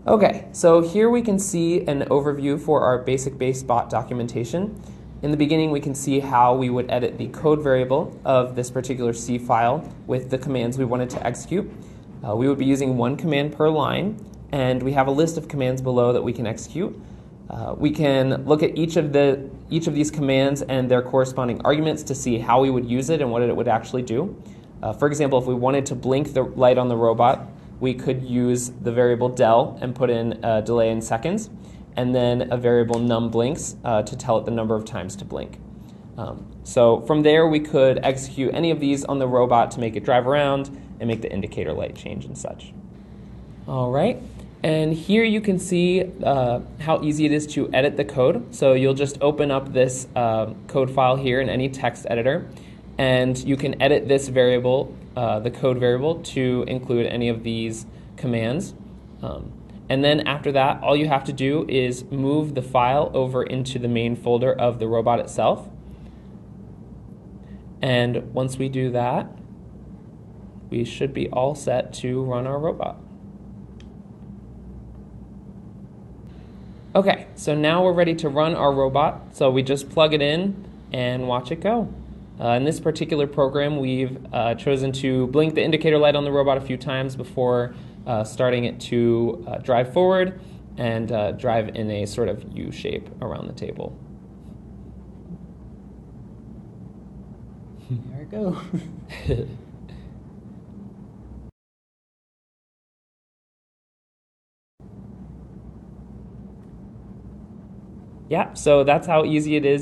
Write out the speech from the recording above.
Okay, so here we can see an overview for our basic base bot documentation. In the beginning, we can see how we would edit the code variable of this particular C file with the commands we wanted to execute. We would be using one command per line, and we have a list of commands below that we can execute. We can look at each of these commands and their corresponding arguments to see how we would use it and what it would actually do. For example, if we wanted to blink the light on the robot, we could use the variable del and put in a delay in seconds, and then a variable numblinks to tell it the number of times to blink. So from there, we could execute any of these on the robot to make it drive around and make the indicator light change and such. All right, and here you can see how easy it is to edit the code. So you'll just open up this code file here in any text editor, and you can edit this variable, the code variable, to include any of these commands. And then after that, all you have to do is move the file over into the main folder of the robot itself. And once we do that, we should be all set to run our robot. Okay, so now we're ready to run our robot. So we just plug it in and watch it go. In this particular program, we've chosen to blink the indicator light on the robot a few times before starting it to drive forward and drive in a sort of U shape around the table. There it go. Yeah, so that's how easy it is